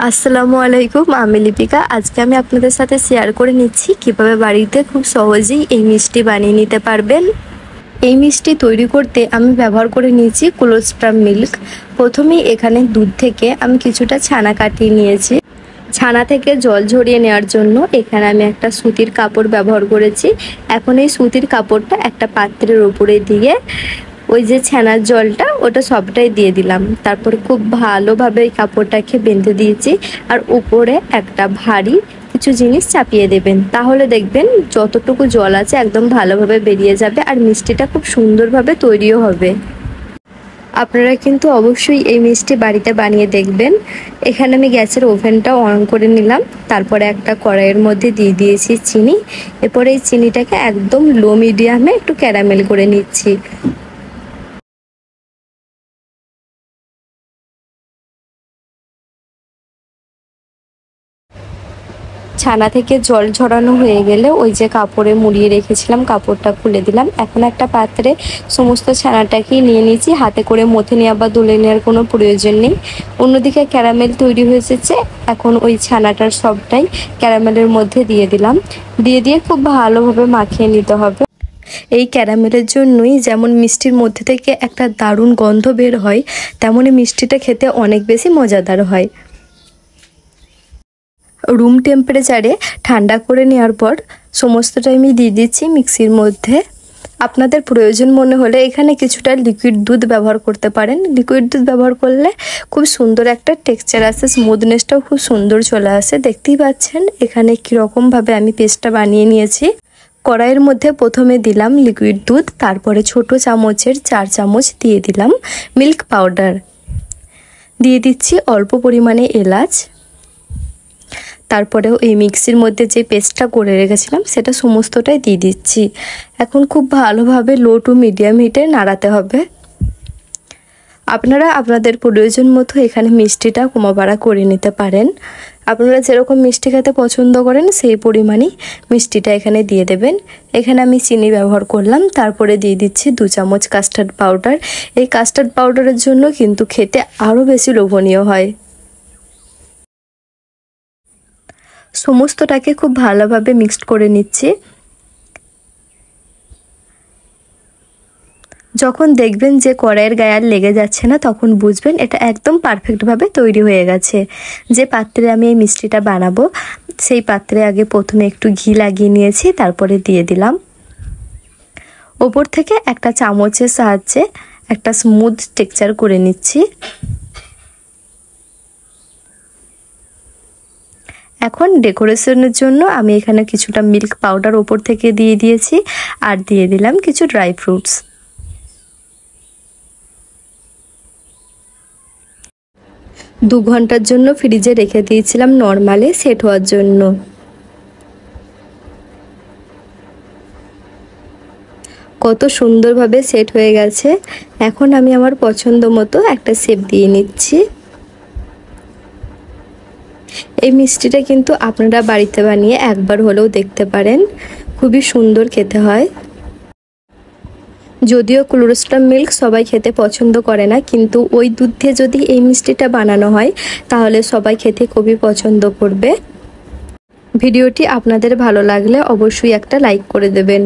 আসসালামু আলাইকুম, আমি লিপিকা। আজকে আমি আপনাদের সাথে শেয়ার করে নিচ্ছি কিভাবে বাড়িতে খুব সহজেই এই মিষ্টি বানিয়ে নিতে পারবেন। এই মিষ্টি তৈরি করতে আমি ব্যবহার করে নিয়েছি কোলোস্ট্রাম মিল্ক। প্রথমেই এখানে দুধ থেকে আমি কিছুটা ছানা কাটিয়ে নিয়েছি। ছানা থেকে জল ঝরিয়ে নেওয়ার জন্য এখানে আমি একটা সুতির কাপড় ব্যবহার করেছি। এখন এই সুতির কাপড়টা একটা পাত্রের উপরে দিয়ে ওই যে ছানার জলটা ওটা সবটাই দিয়ে দিলাম। তারপরে খুব ভালোভাবে এই কাপড়টাকে বেঁধে দিয়েছি আর উপরে একটা ভারী কিছু জিনিস চাপিয়ে দেবেন, তাহলে দেখবেন যতটুকু জল আছে একদম ভালোভাবে বেরিয়ে যাবে আর মিষ্টিটা খুব সুন্দরভাবে তৈরিও হবে। আপনারা কিন্তু অবশ্যই এই মিষ্টি বাড়িতে বানিয়ে দেখবেন। এখানে আমি গ্যাসের ওভেনটা অন করে নিলাম, তারপরে একটা কড়াইয়ের মধ্যে দিয়ে দিয়েছি চিনি। এরপরে এই চিনিটাকে একদম লো মিডিয়ামে একটু ক্যারামেল করে নিচ্ছি। ছানা থেকে জল ঝরানো হয়ে গেলে ওই যে কাপড়ে মুড়িয়ে রেখেছিলাম কাপড়টা খুলে দিলাম। এখন একটা পাত্রে সমস্ত ছানাটাকেই নিয়ে নিয়েছি, হাতে করে মথে নেওয়া বা দুলে নেওয়ার কোনো প্রয়োজন নেই। অন্যদিকে ক্যারামেল তৈরি হয়ে এসেছে। এখন ওই ছানাটার সবটাই ক্যারামেলের মধ্যে দিয়ে দিলাম। দিয়ে খুব ভালোভাবে মাখিয়ে নিতে হবে। এই ক্যারামেলের জন্যই যেমন মিষ্টির মধ্যে থেকে একটা দারুণ গন্ধ বের হয়, তেমনই মিষ্টিটা খেতে অনেক বেশি মজাদার হয়। রুম টেম্পারেচারে ঠান্ডা করে নেওয়ার পর সমস্তটা আমি দিয়ে দিচ্ছি মিক্সির মধ্যে। আপনাদের প্রয়োজন মনে হলে এখানে কিছুটা লিকুইড দুধ ব্যবহার করতে পারেন। লিকুইড দুধ ব্যবহার করলে খুব সুন্দর একটা টেক্সচার আসে, স্মুথনেসটাও খুব সুন্দর চলে আসে। দেখতেই পাচ্ছেন এখানে কীরকমভাবে আমি পেস্টটা বানিয়ে নিয়েছি। কড়াইয়ের মধ্যে প্রথমে দিলাম লিকুইড দুধ, তারপরে ছোট চামচের 4 চামচ দিয়ে দিলাম মিল্ক পাউডার, দিয়ে দিচ্ছি অল্প পরিমাণে এলাচ। তারপরেও এই মিক্সির মধ্যে যে পেস্টটা করে রেখেছিলাম সেটা সমস্তটাই দিয়ে দিচ্ছি। এখন খুব ভালোভাবে লো টু মিডিয়াম হিটে নাড়াতে হবে। আপনারা আপনাদের প্রয়োজন মতো এখানে মিষ্টিটা কমা বাড়া করে নিতে পারেন। আপনারা যেরকম মিষ্টি খেতে পছন্দ করেন সেই পরিমাণই মিষ্টিটা এখানে দিয়ে দেবেন। এখানে আমি চিনি ব্যবহার করলাম, তারপরে দিয়ে দিচ্ছি 2 চামচ কাস্টার্ড পাউডার। এই কাস্টার্ড পাউডারের জন্য কিন্তু খেতে আরও বেশি লোভনীয় হয়। সমস্তটাকে খুব ভালোভাবে মিক্সড করে নিচ্ছি। যখন দেখবেন যে কড়াইয়ের গায়ে আর লেগে যাচ্ছে না, তখন বুঝবেন এটা একদম পারফেক্টভাবে তৈরি হয়ে গেছে। যে পাত্রে আমি এই মিষ্টিটা বানাবো সেই পাত্রে আগে প্রথমে একটু ঘি লাগিয়ে নিয়েছি, তারপরে দিয়ে দিলাম। ওপর থেকে একটা চামচের সাহায্যে একটা স্মুথ টেক্সচার করে নিচ্ছি। এখন ডেকোরেশনের জন্য আমি এখানে কিছুটা মিল্ক পাউডার ওপর থেকে দিয়ে দিয়েছি আর দিয়ে দিলাম কিছু ড্রাই ফ্রুটস। 2 ঘন্টার জন্য ফ্রিজে রেখে দিয়েছিলাম নরমালে সেট হওয়ার জন্য। কত সুন্দরভাবে সেট হয়ে গেছে। এখন আমি আমার পছন্দ মতো একটা শেপ দিয়ে নিচ্ছি। এই মিষ্টিটা কিন্তু আপনারা বাড়িতে বানিয়ে একবার হলেও দেখতে পারেন, খুবই সুন্দর খেতে হয়। যদিও কোলোস্ট্রাম মিল্ক সবাই খেতে পছন্দ করে না, কিন্তু ওই দুধ দিয়ে যদি এই মিষ্টিটা বানানো হয় তাহলে সবাই খেতে খুবই পছন্দ করবে। ভিডিওটি আপনাদের ভালো লাগলে অবশ্যই একটা লাইক করে দেবেন।